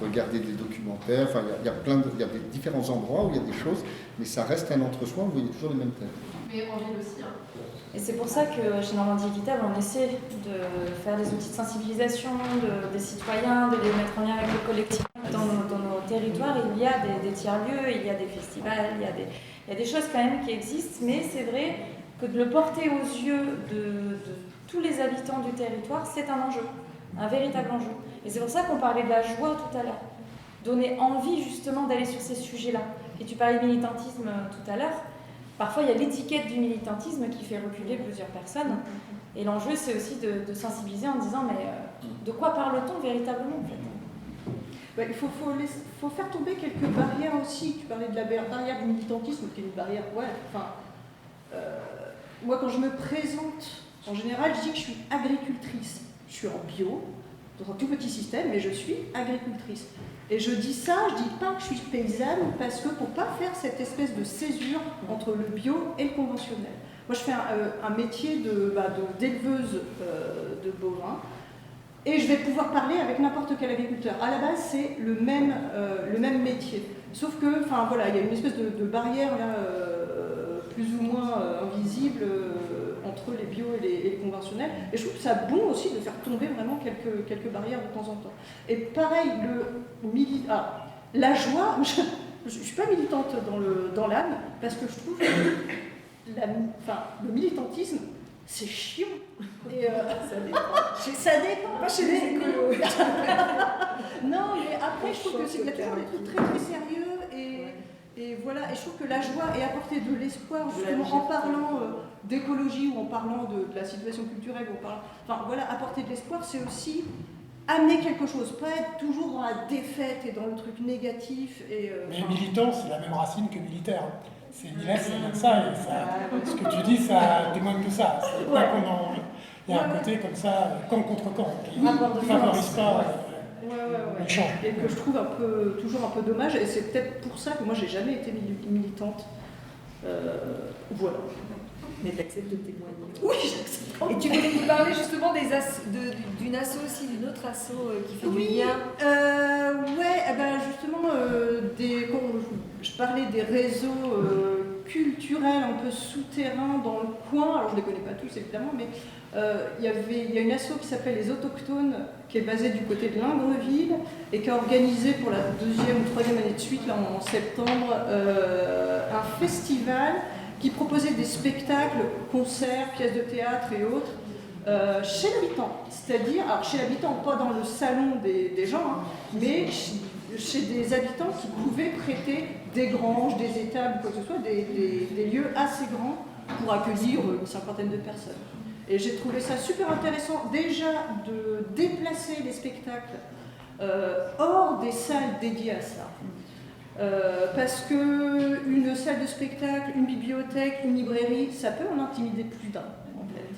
regarder des documentaires, enfin il y a des différents endroits où il y a des choses, mais ça reste un entre-soi, vous voyez toujours les mêmes têtes.
Mais en ville aussi. Et c'est pour ça que chez Normandie Équitable, on essaie de faire des outils de sensibilisation des citoyens, de les mettre en lien avec le collectif. Dans nos territoires, il y a des tiers-lieux, il y a des festivals, il y a des choses quand même qui existent, mais c'est vrai que de le porter aux yeux de tous les habitants du territoire, c'est un enjeu, un véritable enjeu. Et c'est pour ça qu'on parlait de la joie tout à l'heure, donner envie justement d'aller sur ces sujets-là. Et tu parlais de militantisme tout à l'heure. Parfois, il y a l'étiquette du militantisme qui fait reculer plusieurs personnes. Et l'enjeu, c'est aussi de sensibiliser en disant, mais de quoi parle-t-on véritablement en fait?
Il faut faire tomber quelques barrières aussi. Tu parlais de la barrière du militantisme, qui est une barrière... moi, quand je me présente, en général, je dis que je suis agricultrice. Je suis en bio, dans un tout petit système, mais je suis agricultrice. Et je dis ça, je dis pas que je suis paysanne, parce que pour pas faire cette espèce de césure entre le bio et le conventionnel. Moi, je fais un métier d'éleveuse de bovins, et je vais pouvoir parler avec n'importe quel agriculteur. À la base, c'est le même métier. Sauf que, il y a une espèce de barrière là, plus ou moins invisible entre les bio et les conventionnels. Et je trouve ça bon aussi de faire tomber vraiment quelques barrières de temps en temps. Et pareil, la joie, je ne suis pas militante dans l'âme, parce que je trouve que le militantisme, c'est chiant. Et ça dépend.
Pas chez les écolos.
Non, mais après, je trouve qu'il y a toujours des trucs très très sérieux. Et voilà, et je trouve que la joie est apporter de l'espoir, justement, en parlant d'écologie ou en parlant de la situation culturelle, apporter de l'espoir, c'est aussi amener quelque chose, pas être toujours dans la défaite et dans le truc négatif.
Mais militant, c'est la même racine que militaire. C'est vient de ça, et ça, ce que tu dis, ça témoigne de ça. Il y a un côté comme ça, camp contre camp, qui ne favorise pas l'échange.
Et que je trouve toujours un peu dommage, et c'est peut-être pour ça que moi j'ai jamais été militante. Voilà.
Mais tu acceptes de témoigner.
Oui, j'accepte.
Et tu voulais nous parler justement d'une asso aussi, d'une autre asso qui fait du lien.
Justement, quand je parlais des réseaux culturels un peu souterrains dans le coin, alors je ne les connais pas tous évidemment, mais il y a une asso qui s'appelle Les Autochtones, qui est basée du côté de Lingreville et qui a organisé pour la 2e ou 3e année de suite, là en septembre, un festival qui proposait des spectacles, concerts, pièces de théâtre et autres chez l'habitant. C'est-à-dire, alors chez l'habitant, pas dans le salon des gens, mais chez des habitants qui pouvaient prêter des granges, des étables, quoi que ce soit, des lieux assez grands pour accueillir une 50aine de personnes. Et j'ai trouvé ça super intéressant déjà de déplacer les spectacles hors des salles dédiées à ça. Parce qu'une salle de spectacle, une bibliothèque, une librairie, ça peut en intimider plus d'un, en fait.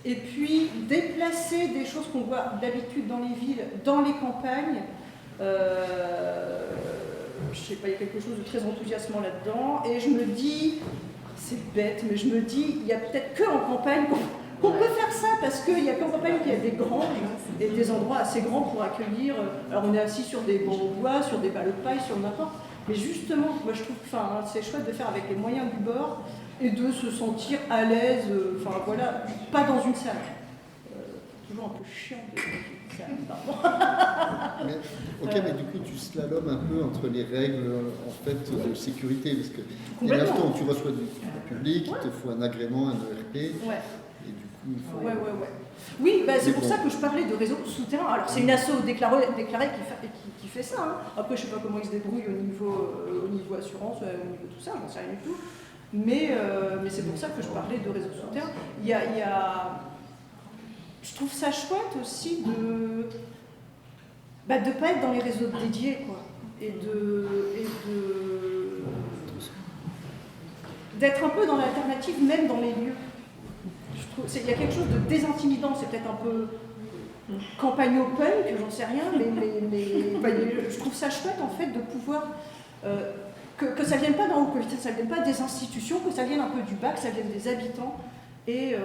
Et puis, déplacer des choses qu'on voit d'habitude dans les villes, dans les campagnes, je sais pas, il y a quelque chose de très enthousiasmant là-dedans, et je me dis, c'est bête, mais je me dis, il y a peut-être qu'en campagne qu'on peut faire ça parce qu'il y a quand même qu'il y a des granges et des endroits assez grands pour accueillir. Alors on est assis sur des bancs de bois, sur des ballots de paille, sur n'importe. Mais justement, moi je trouve que c'est chouette de faire avec les moyens du bord et de se sentir à l'aise, voilà, pas dans une salle. Toujours un peu chiant de une salle, pardon.
Mais du coup tu slalomes un peu entre les règles en fait de sécurité, parce que dès l'instant où tu reçois du public, il te faut un agrément, un ERP, et du coup il faut...
Oui, c'est pour ça que je parlais de réseau souterrain. Alors c'est une asso déclarée qui fait ça. Hein. Après je ne sais pas comment ils se débrouillent au niveau assurance, au niveau tout ça, j'en sais rien du tout. Mais c'est pour ça que je parlais de réseau souterrain. Je trouve ça chouette aussi de pas être dans les réseaux dédiés, quoi, et d'être un peu dans l'alternative, même dans les lieux. Il y a quelque chose de désintimidant, c'est peut-être un peu campagne-punk, j'en sais rien, mais je trouve ça chouette en fait de pouvoir que ça vienne pas d'en haut, que ça vienne pas des institutions, que ça vienne un peu du bas, que ça vienne des habitants. Et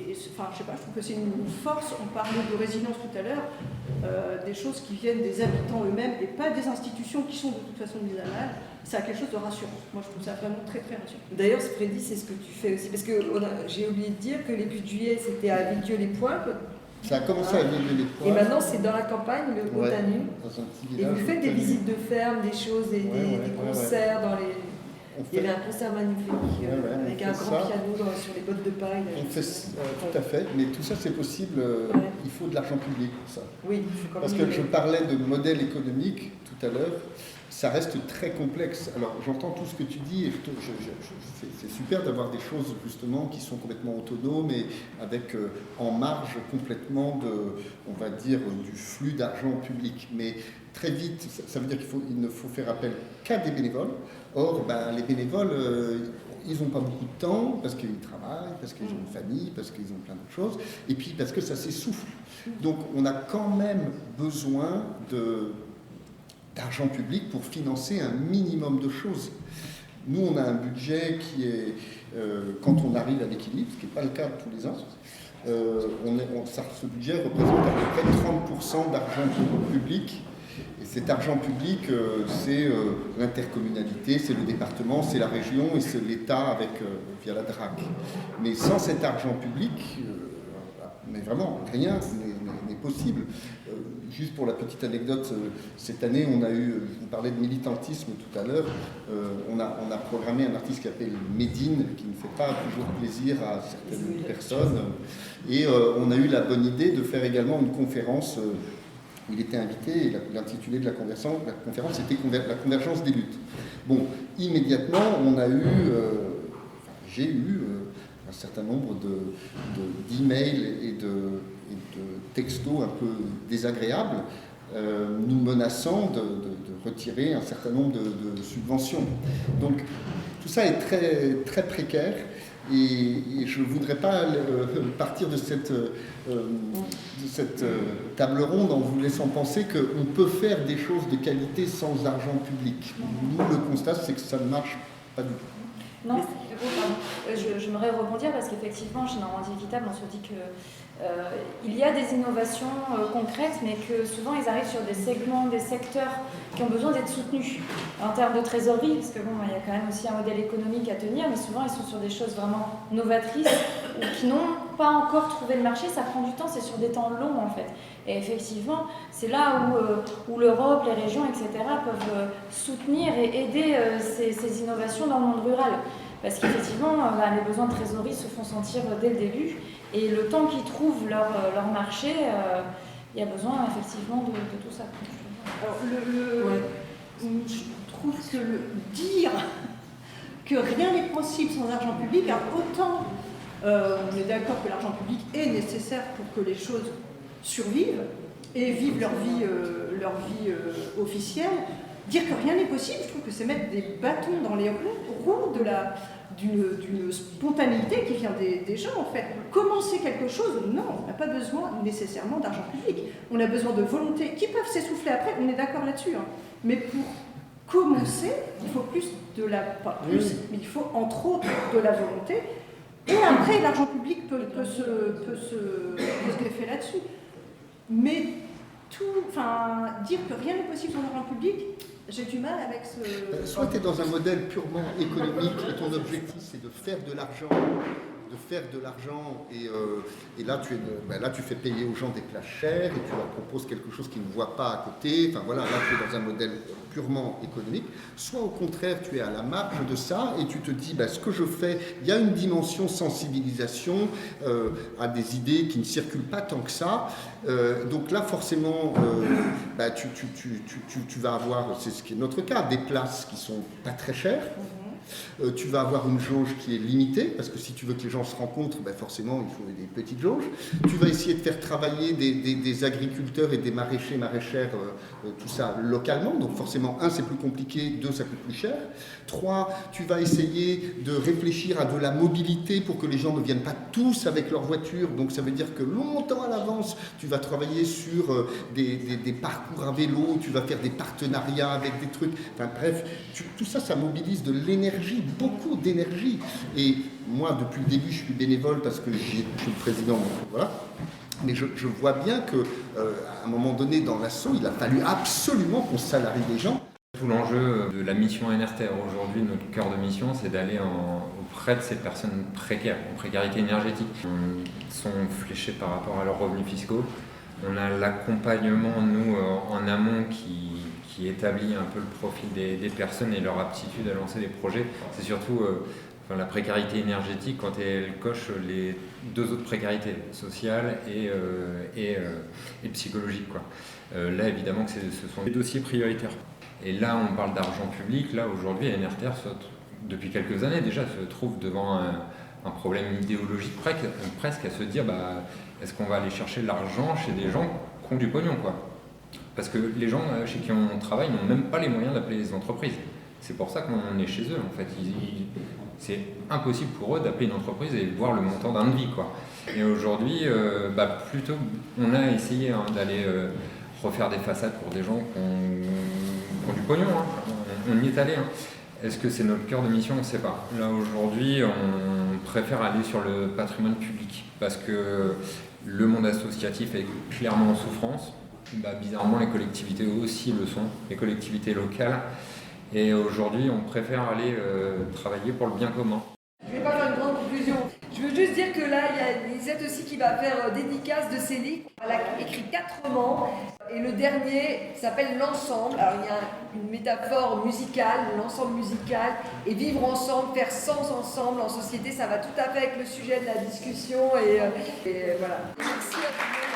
je sais pas, je trouve que c'est une force. On parlait de résilience tout à l'heure, des choses qui viennent des habitants eux-mêmes et pas des institutions qui sont de toute façon mises à mal. Ça a quelque chose de rassurant. Moi, je trouve ça vraiment très très rassurant.
D'ailleurs, Freddy, c'est ce que tu fais aussi, parce que j'ai oublié de dire que les buts de juillet, c'était à Villedieu-les-Poings.
Ça a commencé à Villedieu-les-Poings.
Et maintenant, c'est dans la campagne, le Haut-Danube.
Dans un petit
Et
village.
vous faites des visites de ferme, des choses, des concerts dans les... Il y avait un concert magnifique avec un grand piano sur les bottes de paille.
On fait tout à fait, mais tout ça c'est possible, il faut de l'argent public pour ça.
Oui,
parce que je parlais de modèle économique tout à l'heure, ça reste très complexe. Alors j'entends tout ce que tu dis et c'est super d'avoir des choses justement qui sont complètement autonomes et avec en marge complètement on va dire, du flux d'argent public. Mais très vite, ça veut dire qu'il ne faut faire appel qu'à des bénévoles. Or, les bénévoles, ils n'ont pas beaucoup de temps parce qu'ils travaillent, parce qu'ils ont une famille, parce qu'ils ont plein de choses, et puis parce que ça s'essouffle. Donc, on a quand même besoin d'argent public pour financer un minimum de choses. Nous, on a un budget qui est, quand on arrive à l'équilibre, ce qui n'est pas le cas tous les ans, ce budget représente à peu près 30% d'argent public. Et cet argent public, c'est l'intercommunalité, c'est le département, c'est la région et c'est l'État via la DRAC. Mais sans cet argent public, mais vraiment, rien n'est possible. Juste pour la petite anecdote, cette année, on a eu, je vous parlais de militantisme tout à l'heure, on a programmé un artiste qui s'appelle Médine, qui ne fait pas toujours plaisir à certaines personnes. Et on a eu la bonne idée de faire également une conférence où il était invité, et l'intitulé de la conférence était la convergence des luttes. Bon, immédiatement, j'ai eu un certain nombre d'emails et de textos un peu désagréables, nous menaçant de retirer un certain nombre de subventions. Donc, tout ça est très, très précaire. Et je ne voudrais pas partir de cette table ronde en vous laissant penser qu'on peut faire des choses de qualité sans argent public. Nous, le constat, c'est que ça ne marche pas du tout.
Non, j'aimerais rebondir parce qu'effectivement, chez Normandie Équitable, on se dit qu'il y a des innovations concrètes, mais que souvent ils arrivent sur des segments, des secteurs qui ont besoin d'être soutenus en termes de trésorerie, parce que il y a quand même aussi un modèle économique à tenir, mais souvent ils sont sur des choses vraiment novatrices ou qui n'ont pas encore trouvé le marché. Ça prend du temps, c'est sur des temps longs en fait. Et effectivement, c'est là où l'Europe, les régions, etc. peuvent soutenir et aider ces innovations dans le monde rural. Parce qu'effectivement, les besoins de trésorerie se font sentir dès le début. Et le temps qu'ils trouvent leur marché, il y a besoin effectivement de tout ça.
Alors, je trouve que dire que rien n'est possible sans argent public, alors autant on est d'accord que l'argent public est nécessaire pour que les choses survivent et vivent leur vie officielle, dire que rien n'est possible, je trouve que c'est mettre des bâtons dans les roues d'une spontanéité qui vient des gens en fait. Commencer quelque chose, non, on n'a pas besoin nécessairement d'argent public. On a besoin de volonté qui peuvent s'essouffler après, on est d'accord là-dessus. Hein. Mais pour commencer, il faut mais il faut entre autres de la volonté Et après, l'argent public peut se greffer là-dessus. Mais dire que rien n'est possible sans argent public, j'ai du mal avec ce...
Soit tu es dans un modèle purement économique et ton objectif c'est de faire de l'argent et là tu fais payer aux gens des places chères et tu leur proposes quelque chose qu'ils ne voient pas à côté. Enfin voilà, là tu es dans un modèle purement économique. Soit au contraire tu es à la marge de ça et tu te dis ce que je fais, il y a une dimension sensibilisation à des idées qui ne circulent pas tant que ça. Donc là forcément tu vas avoir, c'est ce qui est notre cas, des places qui sont pas très chères. Tu vas avoir une jauge qui est limitée, parce que si tu veux que les gens se rencontrent, forcément il faut des petites jauges. Tu vas essayer de faire travailler des agriculteurs et des maraîchers, maraîchères, tout ça localement. Donc forcément, 1, c'est plus compliqué, 2, ça coûte plus cher. 3, tu vas essayer de réfléchir à de la mobilité pour que les gens ne viennent pas tous avec leur voiture. Donc ça veut dire que longtemps à l'avance, tu vas travailler sur des parcours à vélo, tu vas faire des partenariats avec des trucs. Enfin bref, tout ça, ça mobilise de l'énergie, beaucoup d'énergie. Et moi, depuis le début, je suis bénévole parce que je suis le président, voilà. Mais je vois bien qu'à un moment donné, dans l'assaut, il a fallu absolument qu'on salarie des gens.
Tout l'enjeu de la mission NRTR aujourd'hui, notre cœur de mission, c'est d'aller auprès de ces personnes précaires, en précarité énergétique. Ils sont fléchés par rapport à leurs revenus fiscaux. On a l'accompagnement, nous, en amont qui établit un peu le profil des personnes et leur aptitude à lancer des projets. C'est surtout la précarité énergétique quand elle coche les 2 autres précarités, sociales et psychologiques, quoi. Là, évidemment, que ce sont des dossiers prioritaires. Et là, on parle d'argent public. Là, aujourd'hui, NRTR, depuis quelques années déjà, se trouve devant un problème idéologique presque à se dire est-ce qu'on va aller chercher de l'argent chez des gens qui ont du pognon, quoi. Parce que les gens chez qui on travaille n'ont même pas les moyens d'appeler les entreprises. C'est pour ça qu'on est chez eux, en fait. C'est impossible pour eux d'appeler une entreprise et voir le montant d'un devis, quoi. Et aujourd'hui, plutôt, on a essayé d'aller refaire des façades pour des gens qui ont du pognon. On y est allé. Est-ce que c'est notre cœur de mission? On ne sait pas. Là, aujourd'hui, on préfère aller sur le patrimoine public parce que le monde associatif est clairement en souffrance. Bizarrement, les collectivités aussi le sont, les collectivités locales. Et aujourd'hui, on préfère aller travailler pour le bien commun.
Je ne vais pas faire une grande conclusion. Je veux juste dire que là, il y a Lisette aussi qui va faire dédicace de ses livres. Elle a écrit 4 romans et le dernier s'appelle L'Ensemble. Alors il y a une métaphore musicale, l'ensemble musical, et vivre ensemble, faire sens ensemble en société, ça va tout à fait avec le sujet de la discussion et voilà. Merci à tout le monde.